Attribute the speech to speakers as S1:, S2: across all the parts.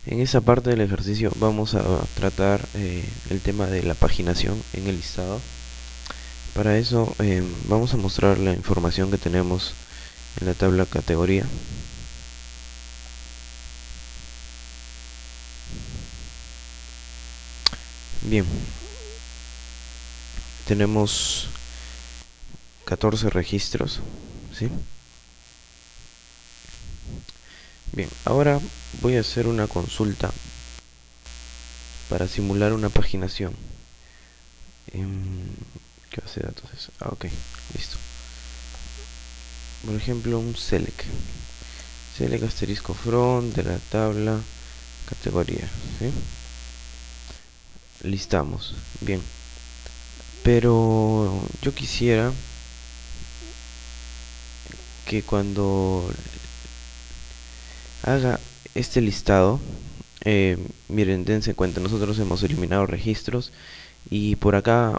S1: En esa parte del ejercicio vamos a tratar el tema de la paginación en el listado. Para eso vamos a mostrar la información que tenemos en la tabla categoría. Bien, tenemos 14 registros, ¿sí? Bien, ahora voy a hacer una consulta para simular una paginación. ¿Qué base de datos es? Ok, listo. Por ejemplo, un select asterisco from de la tabla categoría, ¿sí? Listamos, bien. Pero yo quisiera que cuando haga este listado, miren, dense cuenta, nosotros hemos eliminado registros y por acá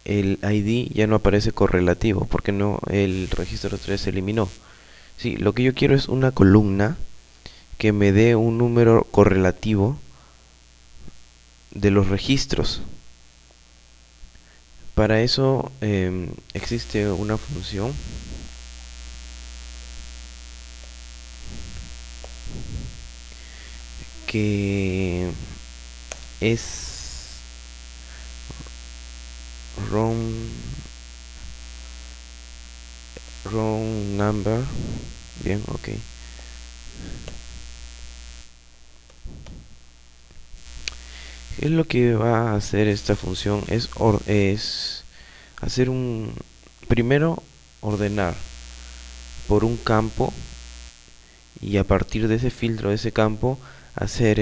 S1: el ID ya no aparece correlativo porque no, el registro 3 se eliminó. Sí, lo que yo quiero es una columna que me dé un número correlativo de los registros. Para eso existe una función que es round number. Bien, ok. Es lo que va a hacer esta función es hacer primero ordenar por un campo y a partir de ese filtro de ese campo hacer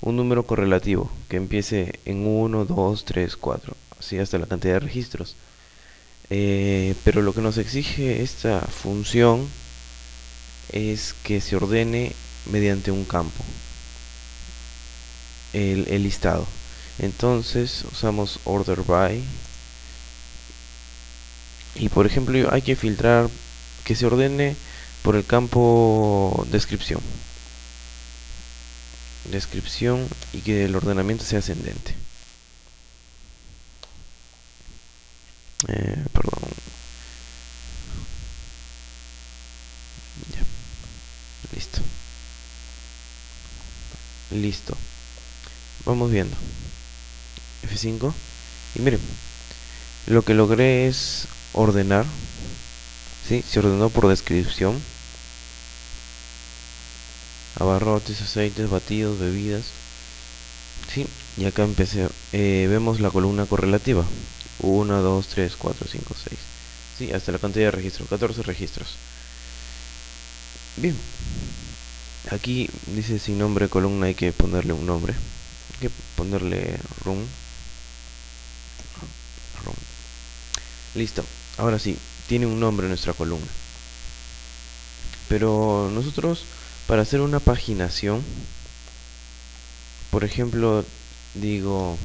S1: un número correlativo que empiece en 1, 2, 3, 4, así hasta la cantidad de registros. Pero lo que nos exige esta función es que se ordene mediante un campo el listado. Entonces usamos order by y por ejemplo hay que filtrar que se ordene por el campo descripción y que el ordenamiento sea ascendente. Perdón. Ya, listo. Listo. Vamos viendo. F5. Y miren, lo que logré es ordenar. ¿Sí? Se ordenó por descripción. Abarrotes, aceites, batidos, bebidas. ¿Sí? Y acá empecé. Vemos la columna correlativa. 1, 2, 3, 4, 5, 6. Sí, hasta la cantidad de registros. 14 registros. Bien. Aquí dice sin nombre columna, hay que ponerle un nombre. Hay que ponerle room. Listo. Ahora sí, tiene un nombre nuestra columna. Pero nosotros, para hacer una paginación, por ejemplo, digo,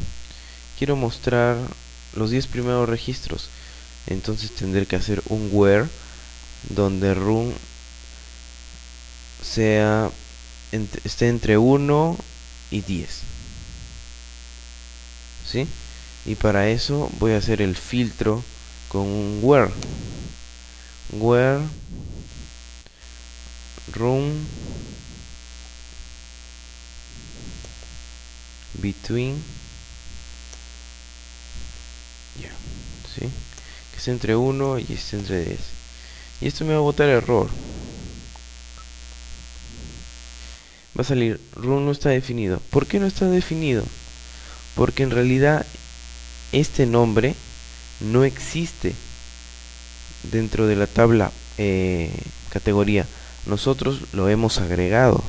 S1: quiero mostrar los 10 primeros registros. Entonces tendré que hacer un where donde room esté entre 1 y 10. ¿Sí? Y para eso voy a hacer el filtro con un where room between, ya, ¿sí? Que esté entre 1 y esté entre 10. Y esto me va a botar error. Va a salir room no está definido. ¿Por qué no está definido? Porque en realidad este nombre no existe dentro de la tabla categoría. Nosotros lo hemos agregado.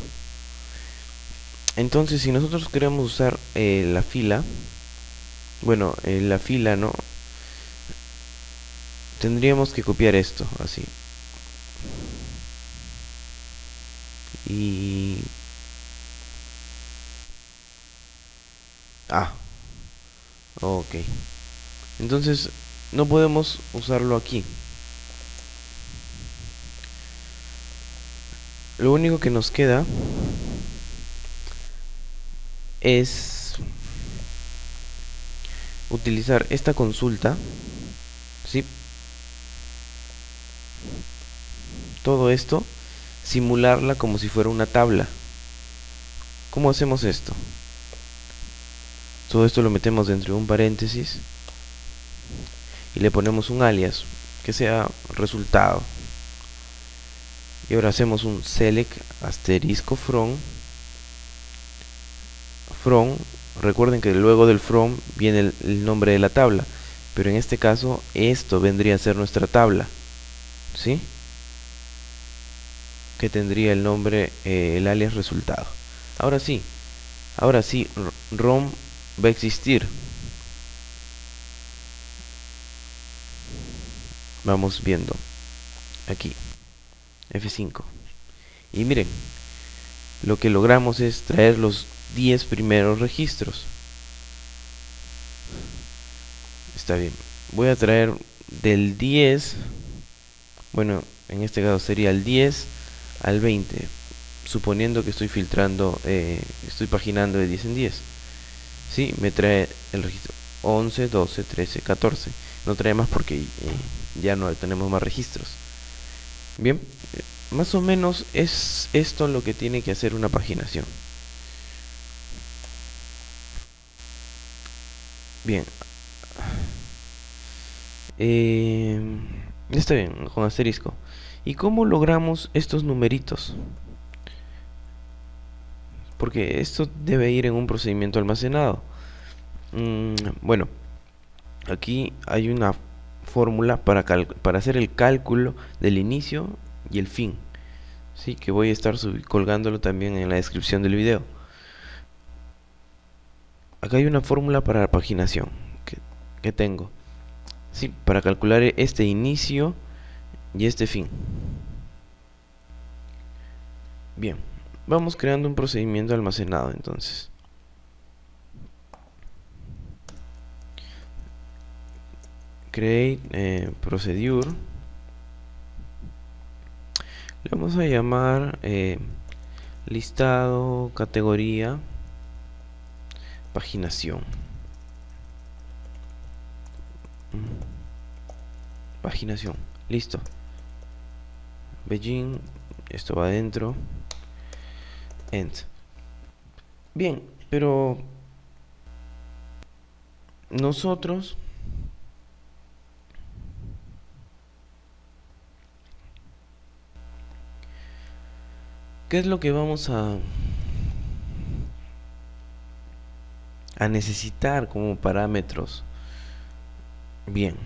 S1: Entonces, si nosotros queremos usar la fila, bueno, la fila no, tendríamos que copiar esto, así. Y... Ah, ok. Entonces, no podemos usarlo aquí. Lo único que nos queda es utilizar esta consulta, ¿sí? Todo esto, simularla como si fuera una tabla. ¿Cómo hacemos esto? Todo esto lo metemos dentro de un paréntesis y le ponemos un alias que sea resultado. Y ahora hacemos un select asterisco from. Recuerden que luego del from viene el nombre de la tabla, pero en este caso esto vendría a ser nuestra tabla, ¿sí? Que tendría el nombre, el alias resultado. Ahora sí, ROM va a existir. Vamos viendo aquí F5 y miren, lo que logramos es traer los 10 primeros registros. Está bien, voy a traer del 10, bueno, en este caso sería el 10 al 20, suponiendo que estoy filtrando, estoy paginando de 10 en 10. ¿Sí? Me trae el registro 11, 12, 13, 14. No trae más porque ya no tenemos más registros. Bien, más o menos es esto lo que tiene que hacer una paginación. Bien, está bien, con asterisco. ¿Y cómo logramos estos numeritos? Porque esto debe ir en un procedimiento almacenado. Bueno, aquí hay una fórmula para hacer el cálculo del inicio y el fin. Sí, que voy a estar colgándolo también en la descripción del video. Acá hay una fórmula para la paginación que tengo. Sí, para calcular este inicio y este fin. Bien, vamos creando un procedimiento almacenado entonces. Create procedure. Le vamos a llamar listado, categoría, paginación. Paginación, listo. Beijing, esto va adentro. End. Bien, pero nosotros ¿qué es lo que vamos a necesitar como parámetros? Bien,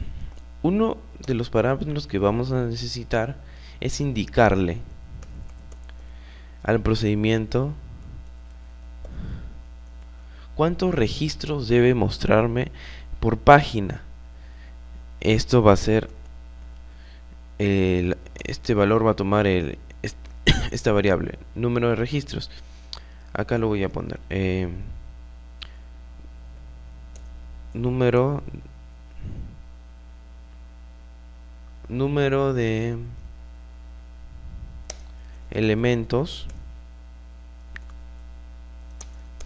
S1: uno de los parámetros que vamos a necesitar es indicarle al procedimiento cuántos registros debe mostrarme por página. Esto va a ser este valor va a tomar esta variable, número de registros. Acá lo voy a poner número de elementos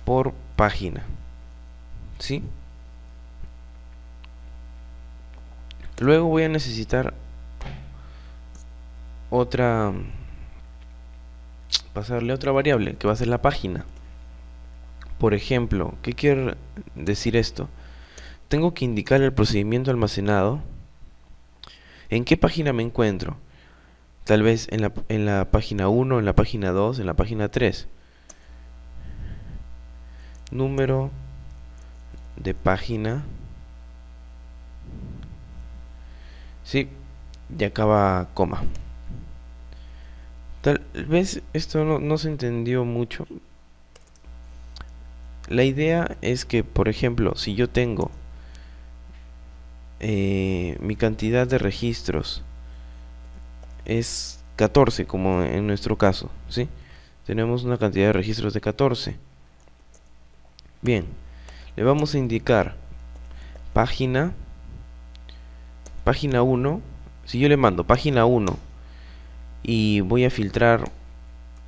S1: por página, ¿sí? Luego voy a necesitar pasarle otra variable que va a ser la página. Por ejemplo, ¿qué quiere decir esto? Tengo que indicar el procedimiento almacenado en qué página me encuentro. Tal vez en la página 1, en la página 2, en la página 3. Número de página. Sí, y acaba coma. Tal vez esto no se entendió mucho. La idea es que, por ejemplo, si yo tengo mi cantidad de registros es 14, como en nuestro caso, ¿sí? Tenemos una cantidad de registros de 14. Bien, le vamos a indicar página 1. Si yo le mando página 1 y voy a filtrar,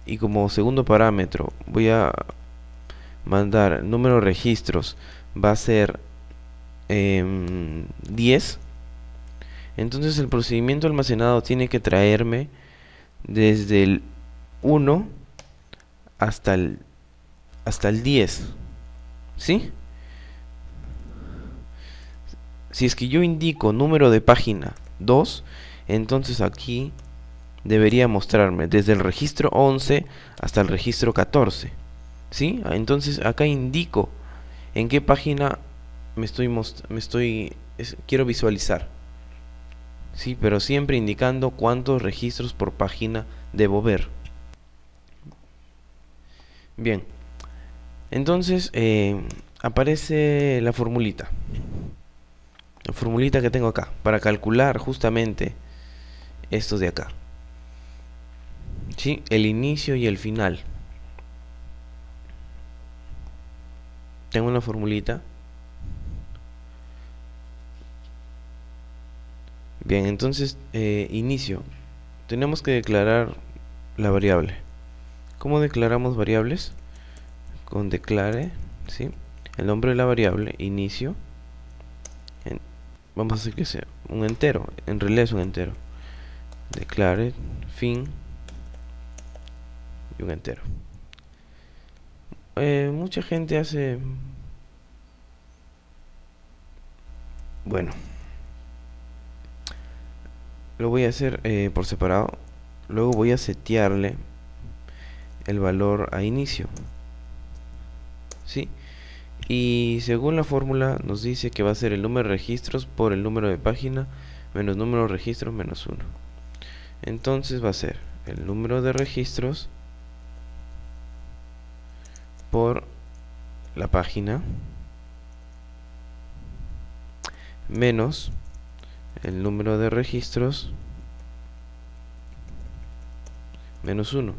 S1: y como segundo parámetro voy a mandar número de registros va a ser 10, entonces el procedimiento almacenado tiene que traerme desde el 1 hasta el 10, ¿sí? Si es que yo indico número de página 2, entonces aquí debería mostrarme desde el registro 11 hasta el registro 14, ¿sí? Entonces acá indico en qué página quiero visualizar, ¿sí? Pero siempre indicando cuántos registros por página debo ver. Bien, entonces aparece la formulita que tengo acá para calcular justamente estos de acá, ¿sí? El inicio y el final. Tengo una formulita. Bien, entonces inicio. Tenemos que declarar la variable. ¿Cómo declaramos variables? Con declare, ¿sí? El nombre de la variable, inicio. Vamos a hacer que sea un entero. En realidad es un entero. Declare, fin y un entero. Mucha gente hace... Bueno, lo voy a hacer por separado. Luego voy a setearle el valor a inicio, ¿sí? Y según la fórmula nos dice que va a ser el número de registros por el número de página menos número de registros menos 1. Entonces va a ser el número de registros por la página menos el número de registros menos 1.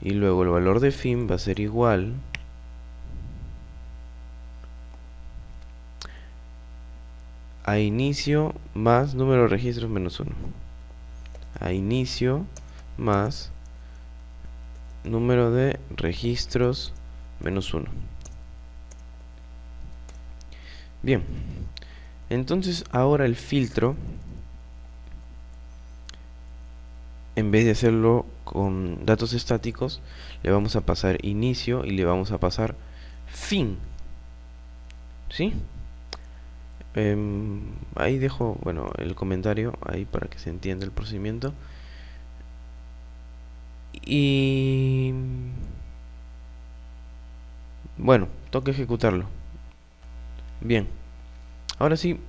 S1: Y luego el valor de fin va a ser igual a inicio más número de registros menos 1. A inicio más número de registros menos 1. Bien, entonces ahora el filtro, en vez de hacerlo con datos estáticos, le vamos a pasar inicio y le vamos a pasar fin, ¿sí? Ahí dejo, bueno, el comentario ahí para que se entienda el procedimiento. Y bueno, toca ejecutarlo. Bien, ahora sí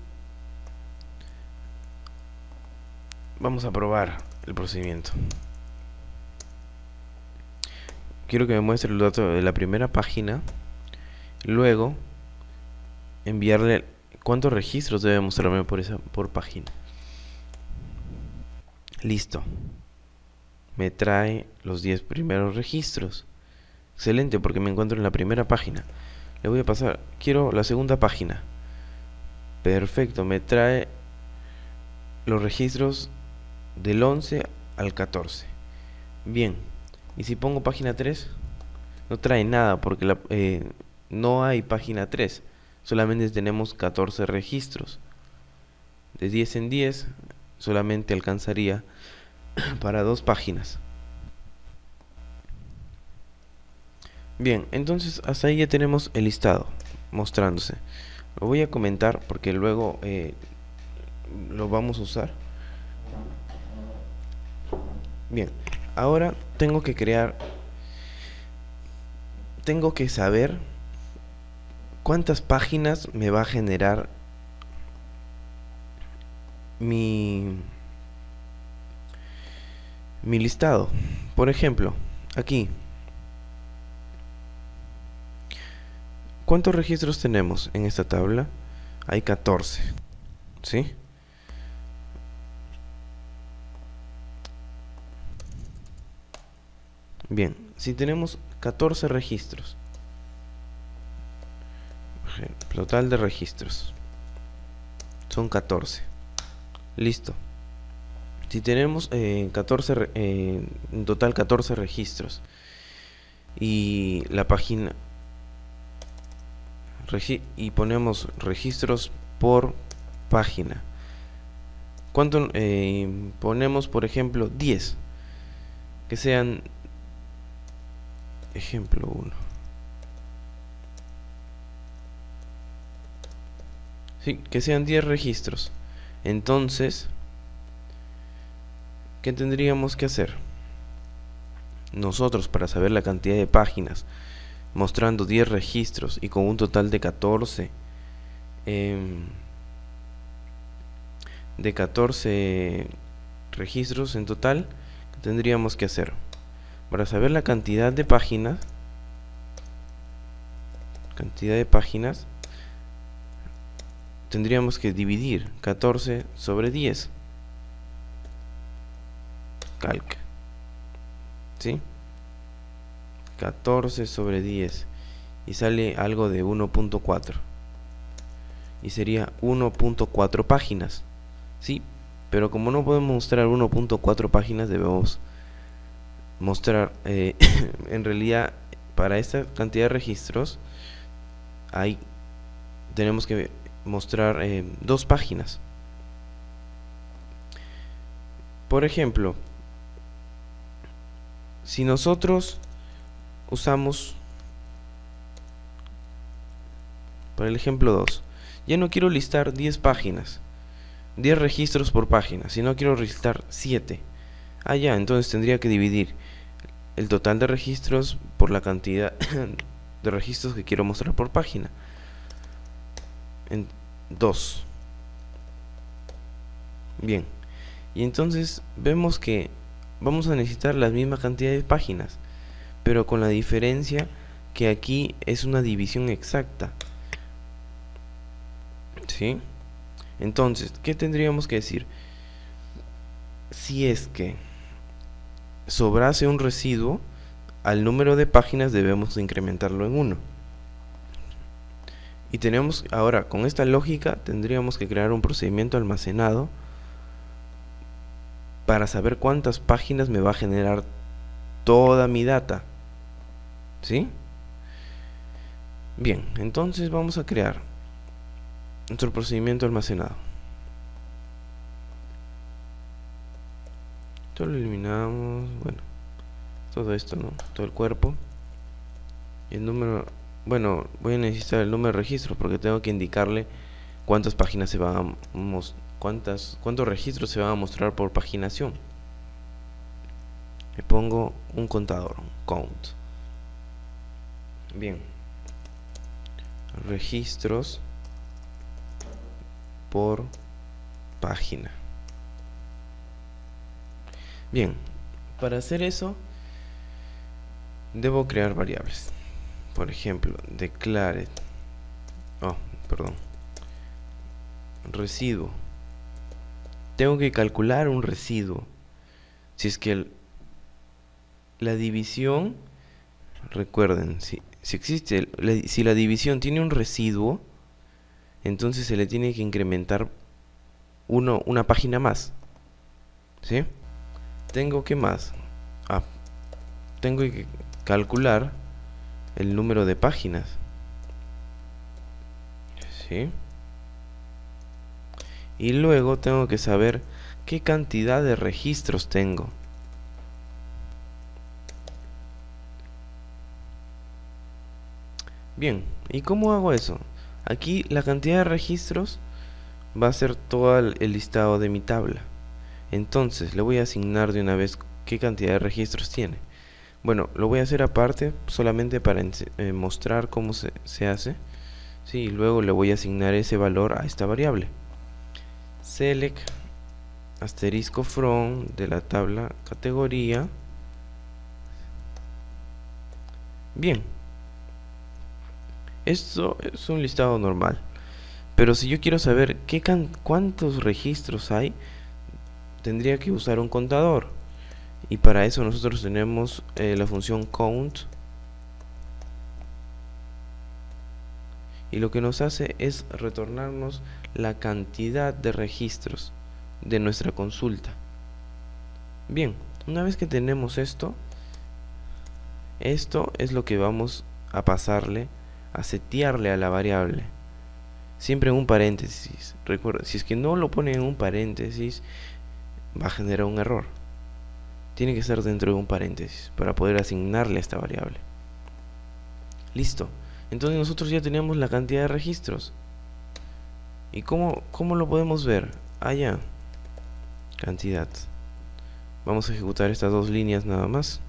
S1: vamos a probar el procedimiento. Quiero que me muestre los datos de la primera página. Luego enviarle cuántos registros debe mostrarme por página. Listo. Me trae los 10 primeros registros. Excelente, porque me encuentro en la primera página. Le voy a pasar, quiero la segunda página. Perfecto, me trae los registros del 11 al 14. Bien, y si pongo página 3, no trae nada porque no hay página 3. Solamente tenemos 14 registros. De 10 en 10 solamente alcanzaría para 2 páginas. Bien, entonces hasta ahí ya tenemos el listado mostrándose. Lo voy a comentar porque luego lo vamos a usar. Bien, ahora tengo que saber cuántas páginas me va a generar mi listado. Por ejemplo, aquí, ¿cuántos registros tenemos en esta tabla? Hay 14, ¿sí? Bien, si tenemos 14 registros, total de registros son 14. Listo. Si tenemos en total 14 registros y la página y ponemos registros por página. ¿Cuánto? Ponemos por ejemplo 10, que sean ejemplo 1. Sí, que sean 10 registros. Entonces, ¿qué tendríamos que hacer? Nosotros, para saber la cantidad de páginas, mostrando 10 registros y con un total de 14 registros en total, ¿qué tendríamos que hacer? Para saber la cantidad de páginas, tendríamos que dividir 14 sobre 10. Calc. ¿Sí? 14 sobre 10. Y sale algo de 1.4. Y sería 1.4 páginas. ¿Sí? Pero como no podemos mostrar 1.4 páginas, debemos mostrar en realidad para esta cantidad de registros ahí tenemos que mostrar 2 páginas. Por ejemplo, si nosotros usamos, para el ejemplo 2, ya no quiero listar 10 páginas, 10 registros por página, sino quiero listar 7. Ya, entonces tendría que dividir el total de registros por la cantidad de registros que quiero mostrar por página en 2. Bien, y entonces vemos que vamos a necesitar la misma cantidad de páginas, pero con la diferencia que aquí es una división exacta. ¿Sí? Entonces, ¿qué tendríamos que decir? Si es que sobrase un residuo, al número de páginas debemos incrementarlo en 1. Y tenemos ahora, con esta lógica, tendríamos que crear un procedimiento almacenado para saber cuántas páginas me va a generar toda mi data. ¿Sí? Bien, entonces vamos a crear nuestro procedimiento almacenado. Esto lo eliminamos, bueno, todo esto, ¿no? Todo el cuerpo. Y el número, bueno, voy a necesitar el número de registro porque tengo que indicarle cuántas páginas se van a cuántos registros se van a mostrar por paginación. Le pongo un contador, un count. Bien, registros por página. Bien, para hacer eso debo crear variables. Por ejemplo, declared residuo. Tengo que calcular un residuo. Si es que la división, recuerden, si existe, si la división tiene un residuo, entonces se le tiene que incrementar una página más. ¿Sí? Tengo que más. Tengo que calcular el número de páginas. ¿Sí? Y luego tengo que saber qué cantidad de registros tengo. Bien, ¿y cómo hago eso? Aquí la cantidad de registros va a ser todo el listado de mi tabla. Entonces le voy a asignar de una vez qué cantidad de registros tiene. Bueno, lo voy a hacer aparte, solamente para mostrar cómo se hace. Sí, y luego le voy a asignar ese valor a esta variable. Select asterisco from de la tabla categoría. Bien, esto es un listado normal, pero si yo quiero saber cuántos registros hay, tendría que usar un contador, y para eso nosotros tenemos la función count, y lo que nos hace es retornarnos la cantidad de registros de nuestra consulta. Bien, una vez que tenemos esto, Esto es lo que vamos a pasarle, a setearle a la variable. Siempre en un paréntesis. Recuerda, si es que no lo pone en un paréntesis, va a generar un error. Tiene que estar dentro de un paréntesis para poder asignarle a esta variable. Listo. Entonces nosotros ya teníamos la cantidad de registros. ¿Y cómo lo podemos ver? Ya. Cantidad. Vamos a ejecutar estas dos líneas nada más.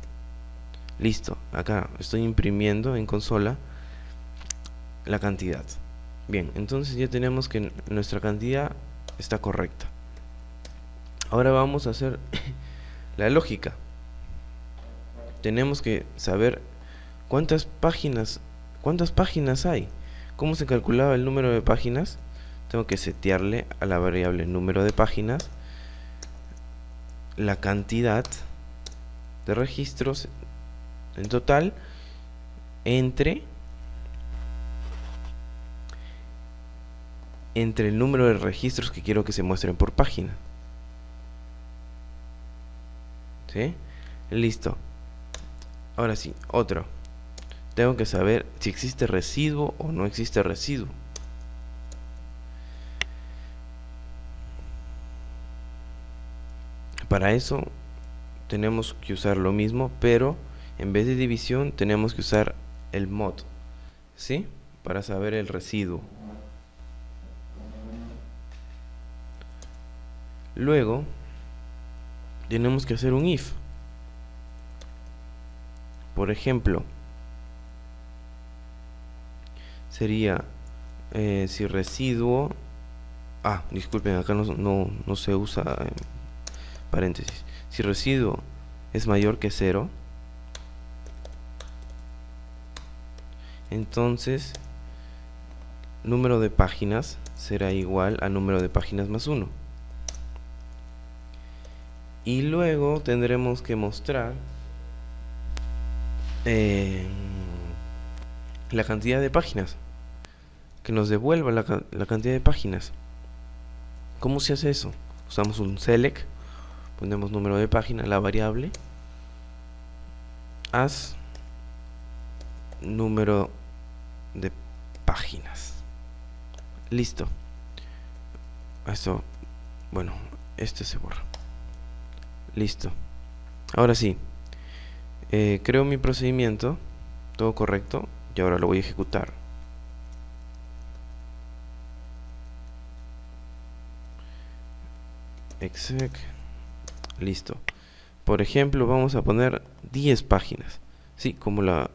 S1: Listo. Acá estoy imprimiendo en consola la cantidad. Bien, entonces ya tenemos que nuestra cantidad está correcta. Ahora vamos a hacer la lógica. Tenemos que saber cuántas páginas hay. ¿Cómo se calculaba el número de páginas? Tengo que setearle a la variable número de páginas la cantidad de registros en total entre el número de registros que quiero que se muestren por página. ¿Sí? Listo. Ahora sí, otro. Tengo que saber si existe residuo o no existe residuo. Para eso tenemos que usar lo mismo, pero en vez de división tenemos que usar el mod, ¿sí? Para saber el residuo. Luego tenemos que hacer un if. Por ejemplo, sería si residuo, disculpen, acá no se usa paréntesis. Si residuo es mayor que 0, entonces número de páginas será igual a número de páginas más 1. Y luego tendremos que mostrar la cantidad de páginas, que nos devuelva la cantidad de páginas. ¿Cómo se hace eso? Usamos un select, ponemos número de página, la variable, as número de páginas. Listo. Esto, bueno, este se borra. Listo. Ahora sí, creo mi procedimiento, todo correcto, y ahora lo voy a ejecutar. Exec. Listo. Por ejemplo, vamos a poner 10 páginas. Sí, como la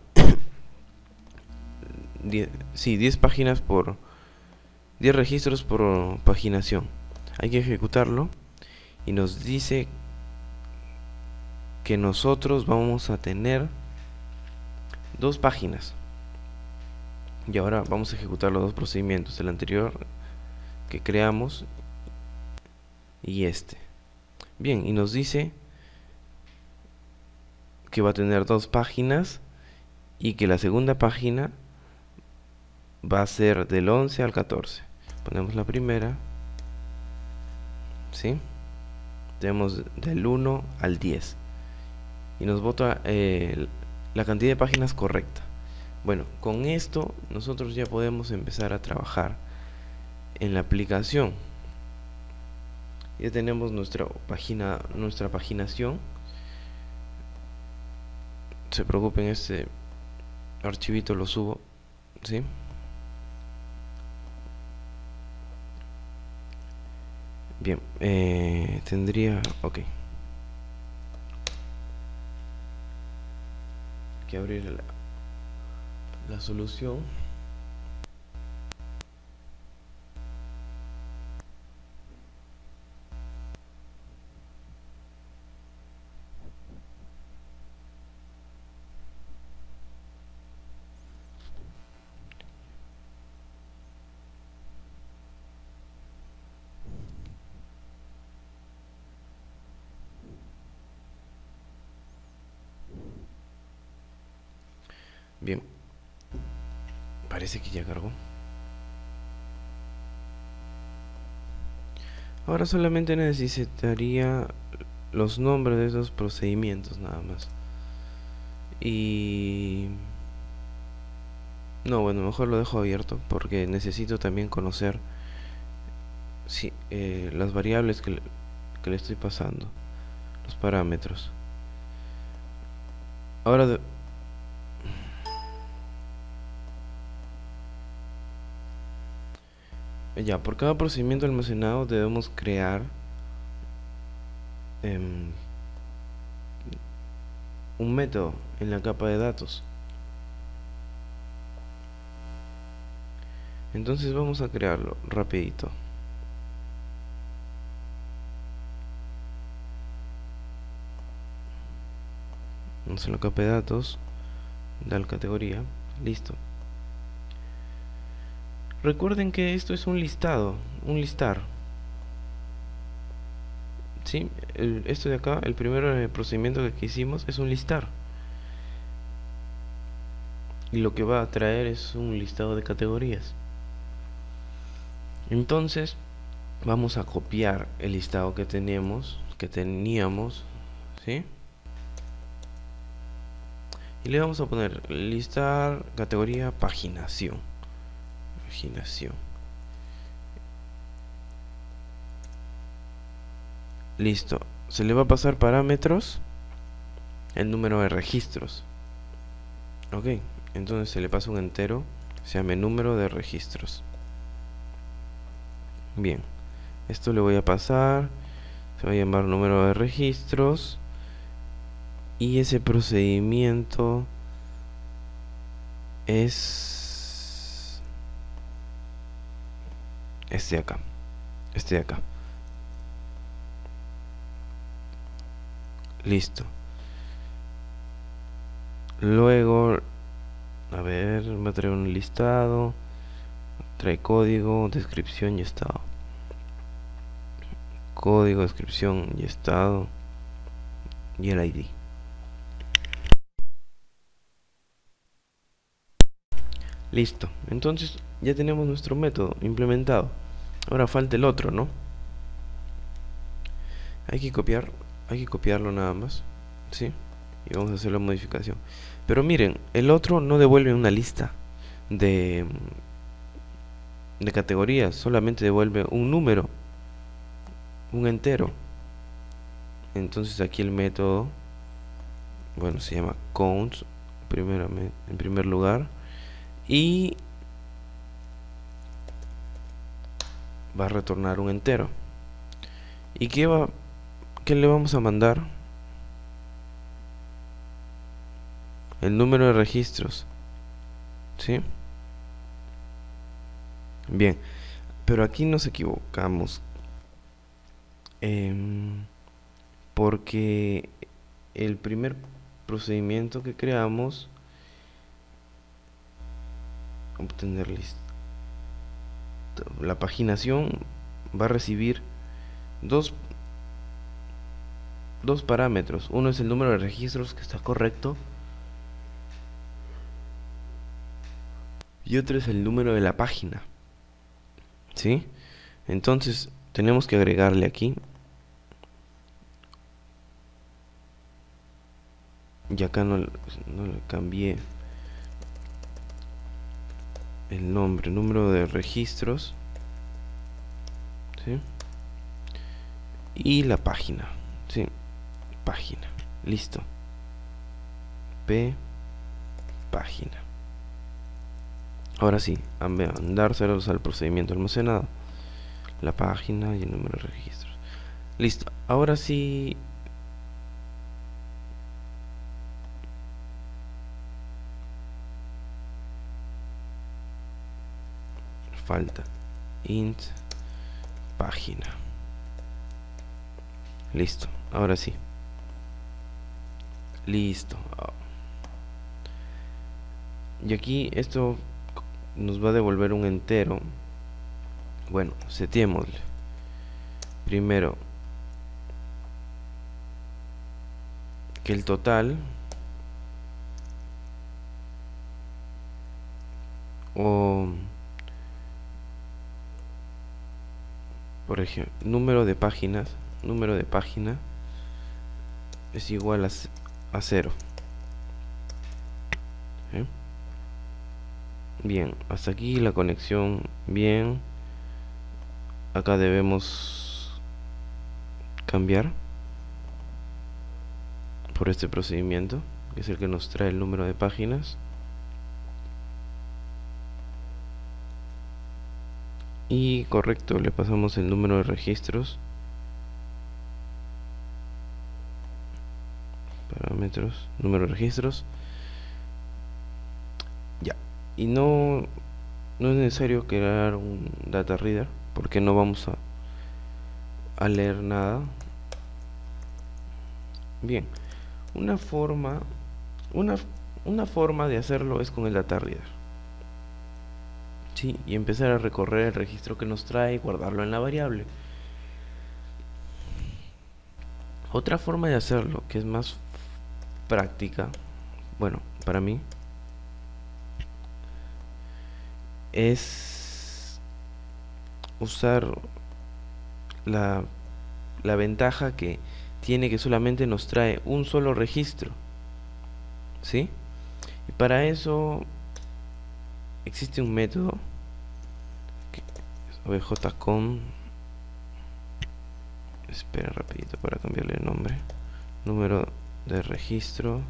S1: 10 páginas por 10 registros por paginación. Hay que ejecutarlo y nos dice que nosotros vamos a tener 2 páginas. Y ahora vamos a ejecutar los dos procedimientos, el anterior que creamos y este. Bien, y nos dice que va a tener 2 páginas y que la segunda página va a ser del 11 al 14. Ponemos la primera, ¿sí? Tenemos del 1 al 10 y nos bota la cantidad de páginas correcta. Bueno, con esto nosotros ya podemos empezar a trabajar en la aplicación. Ya tenemos nuestra paginación. Se preocupen, este archivito lo subo, ¿sí? Bien, tendría, que abrir la solución. Bien, parece que ya cargó. Ahora solamente necesitaría los nombres de esos procedimientos nada más. Y no, bueno, mejor lo dejo abierto porque necesito también conocer si, las variables que le estoy pasando, los parámetros. Ahora ya, por cada procedimiento almacenado debemos crear un método en la capa de datos. Entonces vamos a crearlo rapidito. Vamos a la capa de datos, dar categoría, listo. Recuerden que esto es un listado, un listar. ¿Sí? Esto de acá, el primer procedimiento que hicimos es un listar. Y lo que va a traer es un listado de categorías. Entonces, vamos a copiar el listado que teníamos, ¿sí? Y le vamos a poner listar categoría paginación. Listo. Se le va a pasar parámetros el número de registros. Ok, entonces se le pasa un entero, se llama número de registros. Bien, esto le voy a pasar, se va a llamar número de registros. Y ese procedimiento es este de acá. Listo. Luego, a ver, me trae un listado, trae código, descripción y estado. Código, descripción y estado y el ID. Listo. Entonces ya tenemos nuestro método implementado. Ahora falta el otro, ¿no? Hay que copiarlo nada más, ¿sí? Y vamos a hacer la modificación. Pero miren, el otro no devuelve una lista de categorías, solamente devuelve un número, un entero. Entonces aquí el método, bueno, se llama counts en primer lugar, y va a retornar un entero. ¿Y qué le vamos a mandar? El número de registros, ¿sí? Bien, pero aquí nos equivocamos, porque el primer procedimiento que creamos, obtener lista, la paginación va a recibir dos parámetros. Uno es el número de registros, que está correcto, y otro es el número de la página, ¿sí? Entonces tenemos que agregarle aquí, y acá no le cambié el nombre, número de registros, ¿sí? Y la página, ¿sí? Página, listo. Página. Ahora sí, dárselos al procedimiento almacenado, la página y el número de registros. Listo, ahora sí. Falta int página. Listo, ahora sí. Listo. Y aquí esto nos va a devolver un entero. Bueno, seteémosle. Primero que el total, o por ejemplo, número de página es igual a 0. ¿eh? Bien, hasta aquí la conexión bien. Acá debemos cambiar por este procedimiento, que es el que nos trae el número de páginas. Y correcto, le pasamos el número de registros. Parámetros, número de registros. Ya. Y no es necesario crear un data reader, porque no vamos a leer nada. Bien, una forma una forma de hacerlo es con el data reader, ¿sí? Y empezar a recorrer el registro que nos trae y guardarlo en la variable. Otra forma de hacerlo, que es más práctica, bueno, para mí, es usar la ventaja que tiene, que solamente nos trae un solo registro, ¿sí? Y para eso existe un método que es obj.com. Espera rapidito para cambiarle el nombre. Número de registros.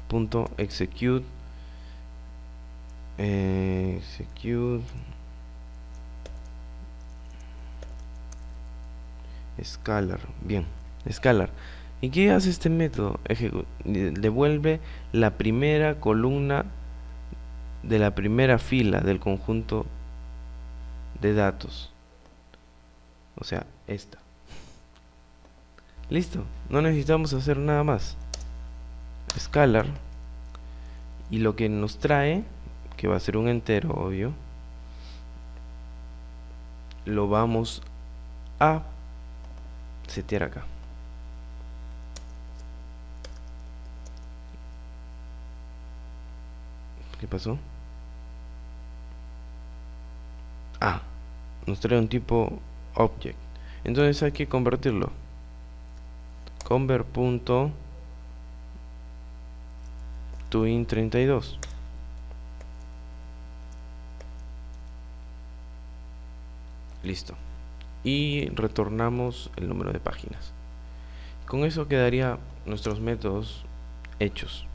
S1: Punto execute. Execute scalar. Bien, scalar. ¿Y qué hace este método? Devuelve la primera columna de la primera fila del conjunto de datos. O sea, esta. Listo, no necesitamos hacer nada más. Scalar. Y lo que nos trae, que va a ser un entero, obvio, lo vamos a setear acá. ¿Qué pasó? Ah, nos trae un tipo object. Entonces hay que convertirlo. Convert.toIn32. Listo. Y retornamos el número de páginas. Con eso quedaría nuestros métodos hechos.